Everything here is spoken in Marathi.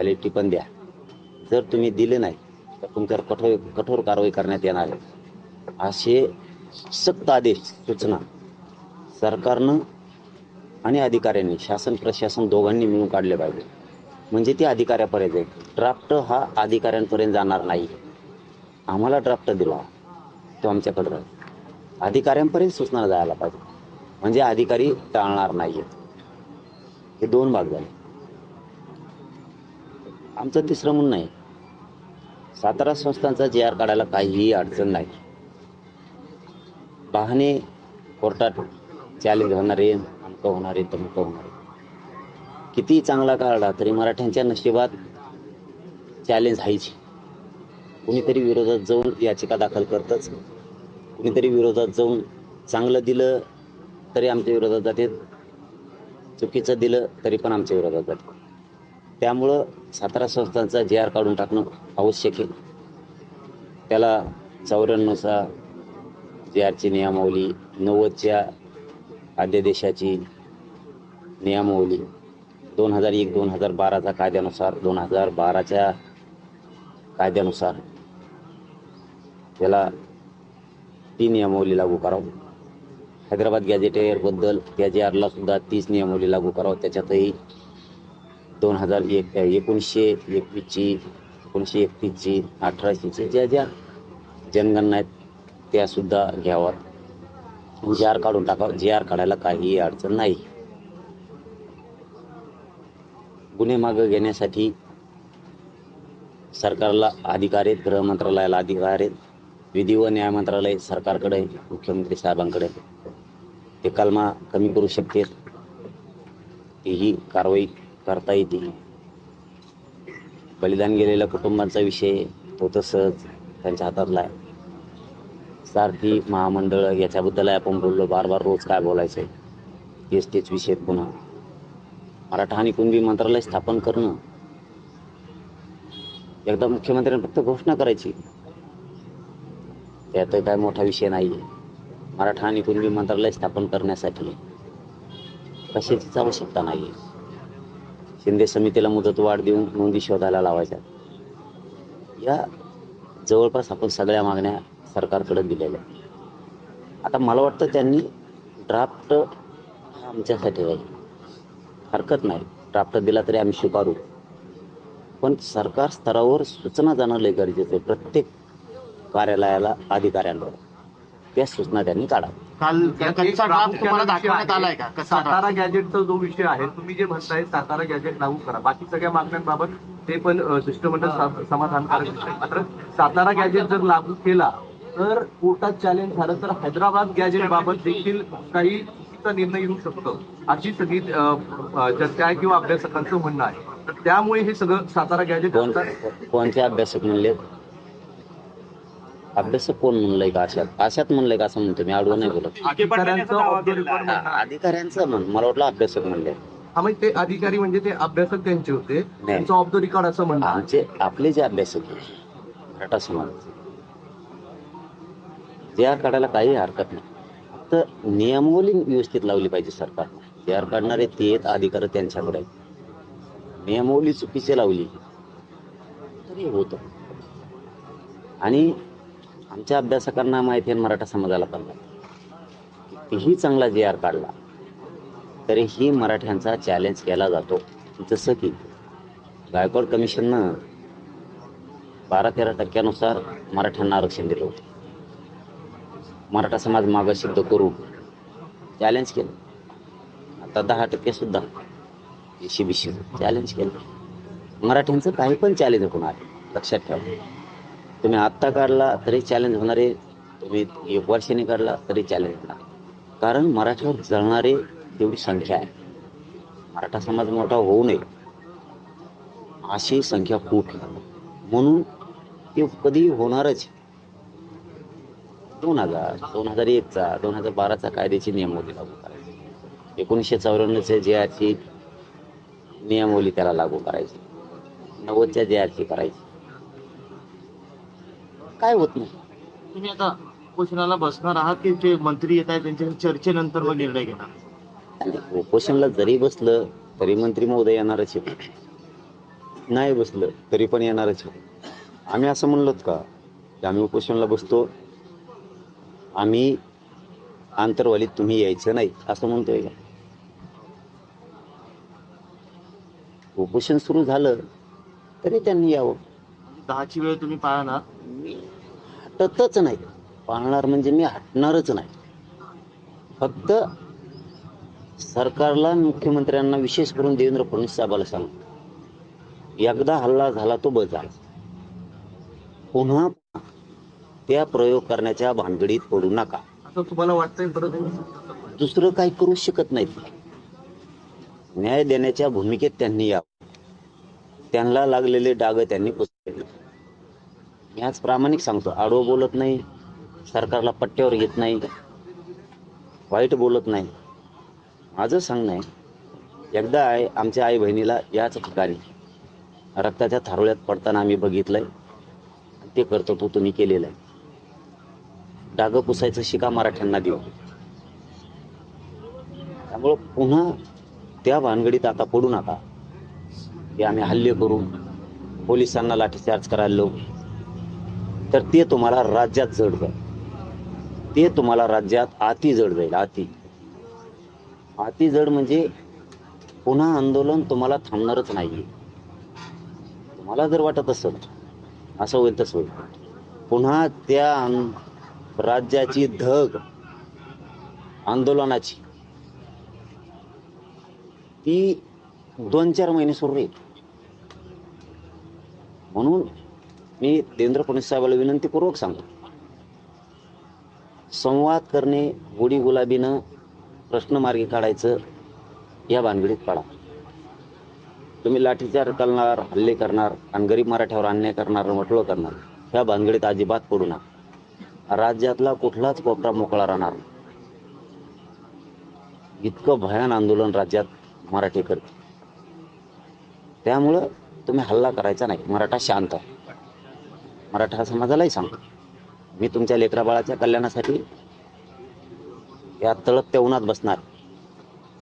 त्याला टिपण द्या. जर तुम्ही दिले नाही तर तुमच्यावर कठोर कठोर कारवाई करण्यात येणार आहे, असे सक्त आदेश सूचना सरकारनं आणि अधिकाऱ्यांनी, शासन प्रशासन दोघांनी मिळून काढले पाहिजे. म्हणजे ते अधिकाऱ्यापर्यंत जाईल. ड्राफ्ट हा अधिकाऱ्यांपर्यंत जाणार नाही. आम्हाला ड्राफ्ट दिला तो आमच्याकडे राहील, अधिकाऱ्यांपर्यंत सूचना जायला पाहिजे, म्हणजे अधिकारी टाळणार नाहीत. हे दोन भाग झाले. आमचं तिसरं म्हणणं आहे, सातारा संस्थांचा JR काढायला काहीही अडचण नाही. बहाणे कोर्टात चॅलेंज होणारे, अमकं होणारे, तमकं होणारे, किती चांगला काढला तरी मराठ्यांच्या नशिबात चॅलेंज आहेच. कुणीतरी विरोधात जाऊन याचिका दाखल करतच, कुणीतरी विरोधात जाऊन चांगलं दिलं तरी आमच्या विरोधात जाते, चुकीचं दिलं तरी पण आमच्या विरोधात जाते. त्यामुळं सातारा संस्थांचा JR काढून टाकणं आवश्यक आहे. त्याला 94चा JRची नियमावली, 90च्या अध्यादेशाची नियमावली, 2001-2012चा कायद्यानुसार, 2012च्या कायद्यानुसार त्याला ती नियमावली लागू करावं. हैदराबाद गॅजेटेअरबद्दल त्या JRला सुद्धा तीच नियमावली लागू करावं. त्याच्यातही 1921ची, 1931ची, 1800ची ज्या जनगणना आहेत त्या सुद्धा घ्याव्यात. JR काढून टाकावं. JR काढायला काहीही अडचण नाही. गुन्हे मागं घेण्यासाठी सरकारला अधिकार आहेत, गृह मंत्रालयाला अधिकार आहेत, विधी व न्याय मंत्रालय सरकारकडे आहे, मुख्यमंत्री साहेबांकडे. ते कलमा कमी करू शकते, तीही कारवाई करता येते. बलिदान गेलेल्या कुटुंबांचा विषय तो तसंच त्यांच्या हातातला आहे. सारथी महामंडळ याच्याबद्दल आपण बोललो, बार रोज काय बोलायचं आहे, तेच विषय. पुन्हा मराठा आणि कुणबी मंत्रालय स्थापन करणं, एकदा मुख्यमंत्र्यांनी फक्त घोषणा करायची, त्यात काय मोठा विषय नाही आहे. मराठा आणि कुणबी मंत्रालय स्थापन करण्यासाठी कशाचीच आवश्यकता नाही आहे. शिंदे समितीला मुदतवाढ देऊन नोंदी शोधायला लावायच्या. या जवळपास आपण सगळ्या मागण्या सरकारकडे दिलेल्या. आता मला वाटतं त्यांनी ड्राफ्ट आमच्यासाठी राहील, हरकत नाही, ड्राफ्ट दिला तरी आम्ही स्वीकारू. पण सरकार स्तरावर सूचना जाणं लय गरजेचं आहे. प्रत्येक कार्यालयाला, अधिकाऱ्यांवर त्या सूचना त्यांनी काढाव्या. दाखवण्यात आलाय का? सातारा गॅजेटचा जो विषय आहे, तुम्ही जे म्हणताय सातारा गॅजेट लागू करा, बाकी सगळ्या मागण्यांबाबत ते पण शिष्टमंडळ समाधानकारक आहे. मात्र सातारा गॅजेट जर लागू केला तर कोर्टात चॅलेंज झालं तर हैदराबाद गॅजेट बाबत देखील काही चुकीचा निर्णय येऊ शकतो, अशी सगळी चर्चा आहे किंवा अभ्यासकांचं म्हणणं आहे. तर त्यामुळे हे सगळं सातारा गॅजेट कोणते अभ्यासक म्हणले? अभ्यासक कोण म्हणलंय का? अशात म्हणलंय का असं म्हणतो मी, आडवं नाही बोलत. अधिकाऱ्यांचं म्हण, मला वाटलं अभ्यासक म्हणले. ते अधिकारी म्हणजे ते अभ्यासक त्यांचे होते, त्यांचं ऑफ द रेकॉर्ड असं म्हणणं. आमचे आपले जे अभ्यासक मराठा समाज JR काढायला काही हरकत नाही, फक्त नियमावली व्यवस्थित लावली पाहिजे सरकारनं. JR काढणारे ते अधिकार त्यांच्याकडे आहेत. नियमावली चुकीची लावली तरी होतं. आणि आमच्या अभ्यासकांना माहिती आहे, मराठा समाजाला पण कितीही चांगला JR काढला तरीही मराठ्यांचा चॅलेंज केला जातो. जसं की गायकवाड कमिशननं 12-13% मराठ्यांना आरक्षण दिलं होतं. मराठा समाज मागं सिद्ध करून चॅलेंज केलं. आता 10% सुद्धा BC चॅलेंज केलं. मराठ्यांचं काही पण चॅलेंज होणार, लक्षात ठेवा. तुम्ही आत्ता काढला तरी चॅलेंज होणार आहे, तुम्ही 1 वर्षाने काढला तरी चॅलेंज होणार. कारण मराठ्यावर जळणारे तेवढी संख्या आहे. मराठा समाज मोठा होऊ नये अशी संख्या खूप आहे, म्हणून ते कधी होणारच. 2001चा 2012चा कायद्याची नियमावली लागू करायची, 1994च्या JRची नियमावली त्याला लागू करायची, 90च्या JRची करायची. काय होत नाही. तुम्ही आता उपोषणाला बसणार आहात की जे मंत्री येत आहेत त्यांच्या चर्चेनंतर मग निर्णय घेणार? उपोषणला जरी बसलं तरी मंत्री महोदय येणारच आहे. नाही बसलं तरी पण येणारच आहे. आम्ही असं म्हणलोत का की आम्ही उपोषणाला बसतो, आम्ही आंतरवालीत तुम्ही यायचं नाही असं म्हणतोय का? उपोषण सुरू झालं तरी त्यांनी यावं. 10ची वेळ तुम्ही पाळणार. मी हटतच नाही, पाळणार म्हणजे मी हटणारच नाही. फक्त सरकारला, मुख्यमंत्र्यांना, विशेष करून देवेंद्र फडणवीस साहेबाला सांग, एकदा हल्ला झाला तो बस झाला. पुन्हा त्या प्रयोग करण्याच्या भानगडीत पडू नका. असं तुम्हाला वाटतंय परत? दुसरं काही करू शकत नाहीत. न्याय देण्याच्या भूमिकेत त्यांनी यावं. त्यांना लागलेले डाग त्यांनी पुसले. मी आज प्रामाणिक सांगतो, आडवं बोलत नाही, सरकारला पट्ट्यावर घेत नाही, वाईट बोलत नाही. माझं सांगणं आहे, एकदा आमच्या आई बहिणीला याच ठिकाणी रक्ताच्या थारोळ्यात पडताना आम्ही बघितलंय. ते कर्तव्य तुम्ही केलेलं आहे. डागं पुसायचं शिका मराठ्यांना देऊ. त्यामुळं पुन्हा त्या भानगडीत आता पडू नका की आम्ही हल्ले करू, पोलिसांना लाठीचार्ज करायला लावू. तर ते तुम्हाला राज्यात जड जाईल. ते तुम्हाला राज्यात अति जड जाईल. अति जड म्हणजे पुन्हा आंदोलन तुम्हाला थांबणारच नाही. तुम्हाला जर वाटत असेल असं होईल तसं होईल, पुन्हा त्या राज्याची धग आंदोलनाची ती 2-4 महिने सुरू राहील. म्हणून मी देवेंद्र फडणवीस साहेबांना विनंतीपूर्वक सांगतो, संवाद करणे, गोडी गुलाबीनं प्रश्न मार्गी काढायचं या भानगडीत पडा. तुम्ही लाठीचार्ज करणार, हल्ले करणार आणि गरीब मराठ्यावर अन्याय करणार, म्हटलं करणार, ह्या भानगडीत अजिबात पडू नका. राज्यातला कुठलाच कोपरा मोकळा राहणार. इतकं भयान आंदोलन राज्यात मराठी करते. त्यामुळं तुम्ही हल्ला करायचा नाही. मराठा शांत आहे. मराठा समाजालाही सांगतो, मी तुमच्या लेकराबाळाच्या कल्याणासाठी या तळपत्या उन्हात बसणार.